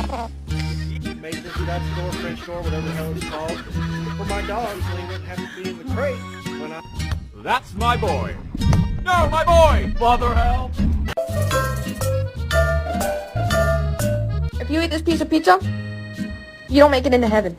Made this Dutch door, French door, whatever the hell it's called, for my dogs so they wouldn't have to be in the crate when I... That's my boy. No, my boy! Father help! If you eat this piece of pizza, you don't make it into heaven.